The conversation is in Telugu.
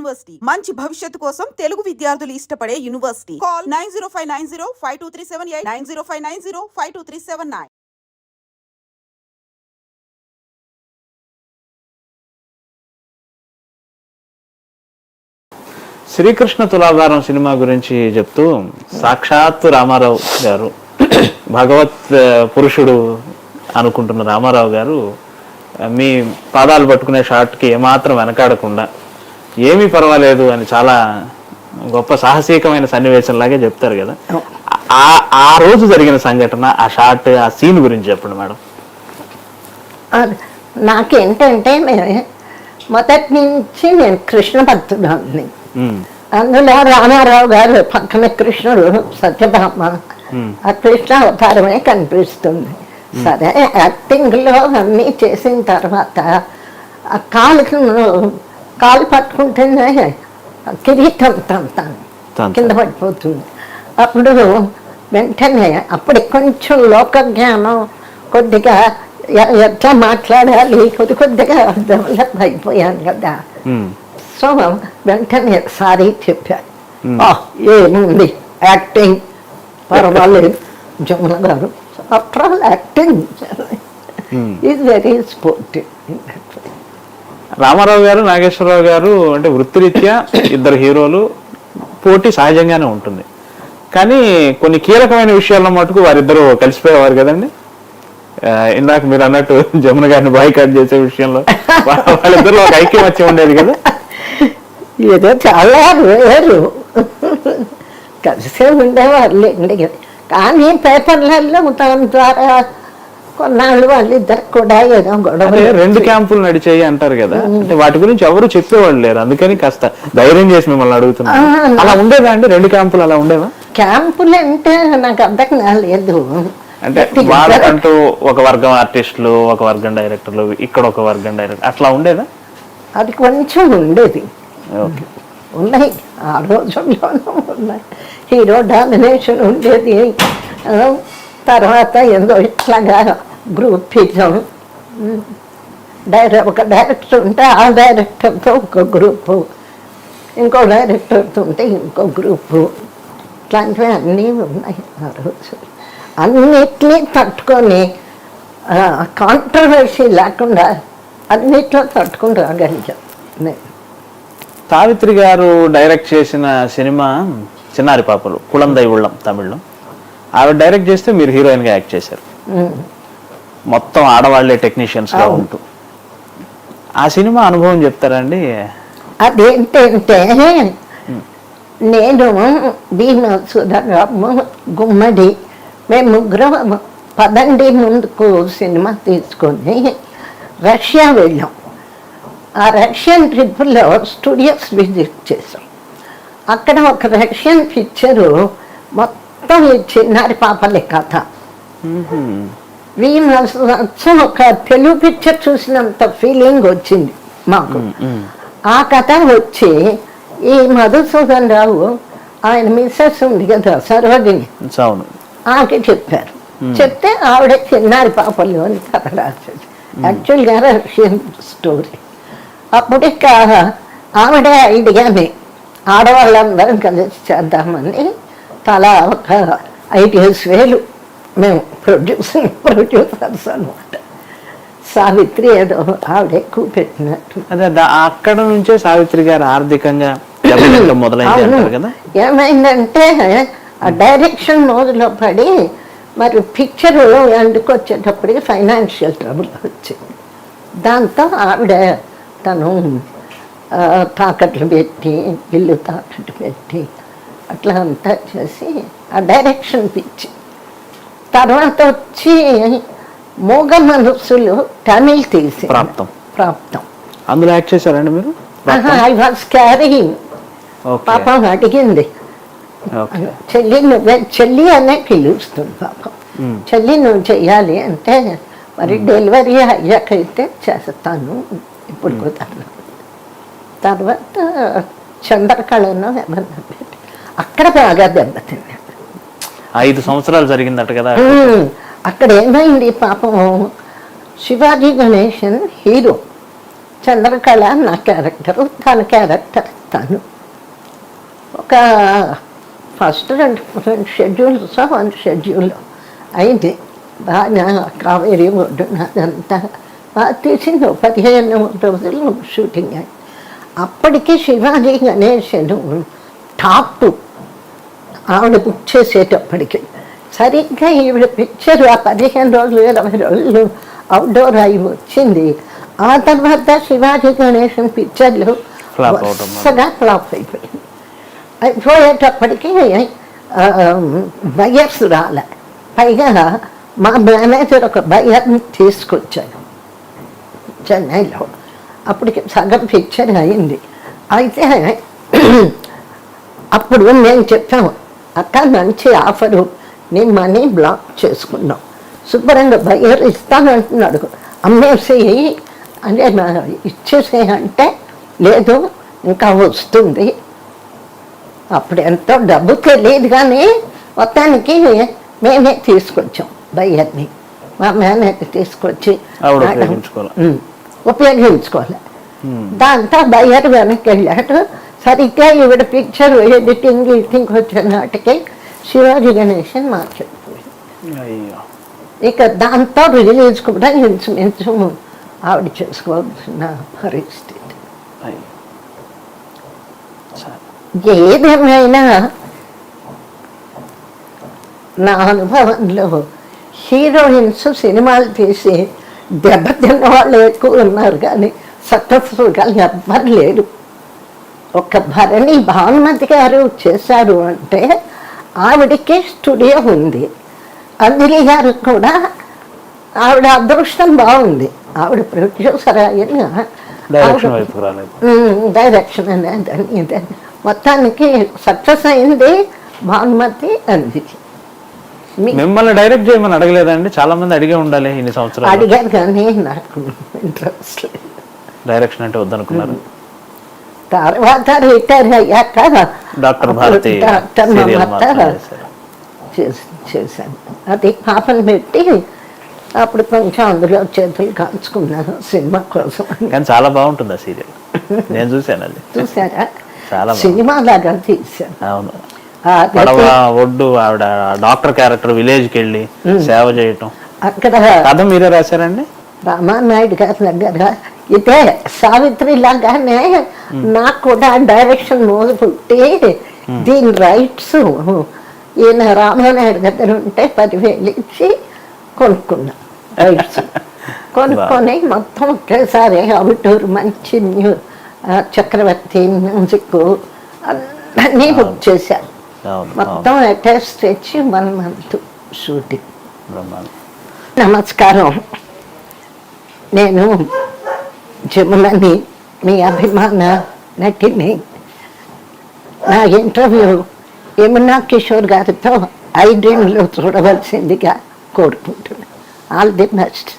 యూనివర్సిటీ మంచి భవిష్యత్తు కోసం తెలుగు విద్యార్థులు ఇష్టపడే యూనివర్సిటీ. కాల్ 9059052378 9059052379. శ్రీకృష్ణ తులాభారం సినిమా గురించి చెప్తూ సాక్షాత్తు రామారావు గారు భగవత్ పురుషుడు అనుకుంటున్న రామారావు గారు మీ పాదాలు పట్టుకునే షాట్కి ఏమాత్రం వెనకాడకుండా ఏమీ పర్వాలేదు అని చాలా గొప్ప సాహసీకమైన సన్నివేశంలాగే చెప్తారు కదా. ఆ రోజు జరిగిన సంఘటన, ఆ షాట్, ఆ సీన్ గురించి చెప్పండి మేడం. నాకేంటంటే మొదటి నుంచి నేను కృష్ణ భక్తుడాన్ని. అందులో రామారావు గారు పక్కన కృష్ణుడు సత్యభామ, ఆ కృష్ణ అవతారమే కనిపిస్తుంది. సరే, యాక్టింగ్ లో అన్నీ చేసిన తర్వాత ఆ కాలు పట్టుకుంటేనే కిరీటం కింద పడిపోతుంది. అప్పుడు వెంటనే అప్పుడు కొంచెం లోక జ్ఞానం కొద్దిగా ఎట్లా మాట్లాడాలి కొద్దిగా డెవలప్ అయిపోయాను కదా. సో వెంటనే సారీ చెప్పాను, ఏముంది యాక్టింగ్ పర్వాలేదు Jamuna garu, after all acting is very sportive. Ramarao garu, Nageswararao గారు అంటే వృత్తిరీత్యా ఇద్దరు హీరోలు, పోటీ సహజంగానే ఉంటుంది. కానీ కొన్ని కీలకమైన విషయాల్లో మటుకు వారిద్దరూ కలిసిపోయేవారు కదండి. ఇందాక మీరు అన్నట్టు జమున గారిని బాయ్కాట్ చేసే విషయంలో వాళ్ళిద్దరు ఒక ఐక్యమత్యం ఉండేది కదా. ఏదో చాలా వేరు కలిసే ఉండేవాళ్ళు. కానీ పేపర్లలో దాని ద్వారా కొన్నాళ్ళు వాళ్ళిద్దరు కూడా ఏదో గొడవ. రెండు క్యాంపులు నడిచాయి అంటారు కదా, అంటే వాటి గురించి ఎవరు చెప్పేవాళ్ళు లేరు, అందుకని కాస్త ధైర్యం చేసి మిమ్మల్ని అడుగుతున్నాను. అలా ఉండేదా అండి రెండు క్యాంపులు? అలా ఉండేవా? క్యాంపులు అంటే నాకు అర్థం కాలేదు. అంటే వాళ్ళకంటూ ఒక వర్గం ఆర్టిస్టులు, ఒక వర్గం డైరెక్టర్లు, ఇక్కడ ఒక వర్గం డైరెక్టర్, అట్లా ఉండేదా? అది కొంచెం ఉండేది. ఉన్నాయి, ఆ రోజుల్లోనూ ఉన్నాయి. హీరో డామినేషన్ ఉండేది. తర్వాత ఏదో ఇట్లాగా గ్రూపిజం, ఒక డైరెక్టర్ ఉంటే ఆ డైరెక్టర్తో ఒక గ్రూపు, ఇంకో డైరెక్టర్తో ఉంటే ఇంకో గ్రూపు, ఇట్లాంటివి అన్నీ ఉన్నాయి ఆ రోజు. అన్నిటినీ తట్టుకొని కాంట్రవర్సీ లేకుండా అన్నిట్లో తట్టుకుని రాగలిగాం. సావిత్రి గారు డైరెక్ట్ చేసిన సినిమా చిన్నారి పాపలు, కుళందై ఉళ్ళం తమిళ్లో. ఆవిడ డైరెక్ట్ చేస్తే మీరు హీరోయిన్ గా యాక్ట్ చేశారు, మొత్తం ఆడవాళ్లే టెక్నీషియన్స్ గా ఉంటూ. ఆ సినిమా అనుభవం చెప్తారండి? అదేంటంటే నేను దీని సుధారాము గుమ్మడి మేము ముగ్గురం పదండి ముందుకు సినిమా తీసుకొని రష్యా వెళ్ళాం. ఆ రష్యన్ ట్రిప్లో స్టూడియోస్ విజిట్ చేసాం. అక్కడ ఒక రష్యన్ పిక్చరు మొత్తం ఈ చిన్నారి పాపలే కథ. ఒక తెలుగు పిక్చర్ చూసినంత ఫీలింగ్ వచ్చింది మాకు. ఆ కథ వచ్చి ఈ మధుసూదన్ రావు ఆయన మిస్సెస్ ఉంది కదా సరోజిని, ఆమెకి చెప్పారు. చెప్తే ఆవిడ చిన్నారి పాపలు అని కథ రాసేది. యాక్చువల్గా రష్యన్ స్టోరీ. అప్పుడు ఇక ఆవిడ ఐడియాని ఆడవాళ్ళందరం కలిసి చేద్దామని తలా ఒక 5,000 మేము ప్రొడ్యూసర్స్ అనమాట. సావిత్రి ఏదో ఆవిడ ఎక్కువ పెట్టినట్టు. అదే అక్కడ నుంచే సావిత్రి గారు ఆర్థికంగా మొదలైంది కదా. ఏమైందంటే ఆ డైరెక్షన్ మోజులో పడి మరి పిక్చర్ ఎందుకు వచ్చేటప్పటికి ఫైనాన్షియల్ ట్రబుల్ వచ్చింది. దాంతో ఆవిడ తను తాకట్లు పెట్టి, ఇల్లు తాకట్టు పెట్టి అట్లా అంతా చేసి ఆ డైరెక్షన్ పిచ్చి. తర్వాత వచ్చి మూగ మనసులు తమిళ్ తీసి ప్రాప్తం అందులో యాక్ట్ చేశారండి మీరు? I was carrying. పాపం అడిగింది, చెల్లి అనే పిలుస్తుంది పాపం. చెల్లి నువ్వు చెయ్యాలి అంటే మరి డెలివరీ అయ్యాకైతే చేస్తాను, ఇప్పుడు కుదరదు. తర్వాత చంద్రకళను ఏమన్నా పెట్టి అక్కడ బాగా దెబ్బతిన్నాడు. 5 సంవత్సరాలు జరిగిందట కదా అక్కడ. ఏమైంది పాపం, శివాజీ గణేశన్ హీరో, చంద్రకళ నా క్యారెక్టరు, తన క్యారెక్టర్ చేస్తాను. ఒక ఫస్ట్ రెండు షెడ్యూల్స్ 1 షెడ్యూల్ అయింది. బాగా కావేరీ ఒడ్డున అదంతా బాగా తీసింది. 15 రోజులు షూటింగ్ అయింది. అప్పటికి శివాజీ గణేశన్ టాప్ ఆవిడ బుక్ చేసేటప్పటికి సరిగ్గా ఈవిడ పిక్చర్ ఆ 15 రోజులు 20 రోజులు అవుట్డోర్ అయి వచ్చింది. ఆ తర్వాత శివాజీ గణేశన్ పిక్చర్లు వరుసగా ఫ్లాప్ అయిపోయింది. అయిపోయేటప్పటికి బయర్స్ రాలే. పైగా మా మేనేజర్ ఒక బయర్ని తీసుకొచ్చాడు చెన్నైలో. అప్పటికి సగం పిక్చర్ అయింది. అయితే అప్పుడు మేము చెప్పాము, అక్క మంచి ఆఫరు, నీ మనీ బ్లాక్ చేసుకున్నాం, శుభ్రంగా బయర్ ఇస్తానంటున్నాడు, అమ్మేసేయి అంటే ఇచ్చేసేయంటే లేదు ఇంకా వస్తుంది. అప్పుడు ఎంతో డబ్బు తెలియదు కానీ మొత్తానికి మేమే తీసుకొచ్చాం బయ్యర్ని. మా మేనేజర్ తీసుకొచ్చి ఉపయోగించుకోవాలి. దాంతో బయ్యర్ వెనక్కి వెళ్ళాడు. సరిగ్గా ఈవిడ పిక్చర్ ఎడిటింగ్ వచ్చిన నాటికి శివాజీ గణేశన్ మార్కెట్పోయింది. ఇక దాంతో రిలీజ్ కూడా ఇంచుమించు ఆవిడ చేసుకోవాల్సిన పరిస్థితి. ఏదేమైనా నా అనుభవంలో హీరోయిన్స్ సినిమాలు తీసి దెబ్బతిన్న వాళ్ళు ఎక్కువ ఉన్నారు కానీ సక్సెస్ఫుల్గా ఎవ్వరు లేరు. ఒక భరణి భానుమతి గారు చేశారు అంటే ఆవిడకి స్టూడియో ఉంది. అంజలి గారు కూడా ఆవిడ అదృష్టం బాగుంది. ఆవిడ ప్రొడ్యూసర్ అయిన డైరెక్షన్ అనేది మొత్తానికి సక్సెస్ అయింది భానుమతి అంజలి. మిమ్మల్ని డైరెక్ట్ చేయమని అడగలేదండి? చాలా మంది అడిగే ఉండాలి ఇన్ని సంవత్సరాలు. అడిగారు కానీ నాకు ఇంట్రెస్ట్ లేదు. డైరెక్షన్ అంటే వద్దనుకున్నారు. తర్వాత రిటైర్ అయ్యాక డాక్టర్ భారతి చేశాను. అది పాపను పెట్టి అప్పుడు కొంచెం అందులో చేతులు కాల్చుకున్నాను సినిమా కోసం. కానీ చాలా బాగుంటుంది ఆ సీరియల్, నేను చూశాను. అది చూసారా? చాలా సినిమా లాగా తీశాను. అవును. పడవ ఒడ్డు ఆవిడ డాక్టర్ క్యారెక్టర్ విలేజ్కి వెళ్ళి సేవ చేయటం. అక్కడ కథ మీరే రాశారండి? రామానాయుడు గారి దగ్గర ఇదే సావిత్రి లాగానే నాకు కూడా డైరెక్షన్ మోజు పుట్టి దీని రైట్స్ ఈయన రామానాయుడు దగ్గర ఉంటే 10,000 ఇచ్చి కొనుక్కున్నా రైట్స్. కొనుక్కొని మొత్తం ఒకేసారి అవుట్డోర్ మంచి చక్రవర్తి మ్యూజిక్ అన్నీ బుక్ చేశాను. మొత్తం అటాచ్ తెచ్చి 1 month షూటింగ్. నమస్కారం, నేను జములని, మీ అభిమాన నటిని. నా ఇంటర్వ్యూ యమునా కిషోర్ గారితో ఐ డ్రీమ్లో చూడవలసిందిగా కోరుకుంటున్నాను. All the best.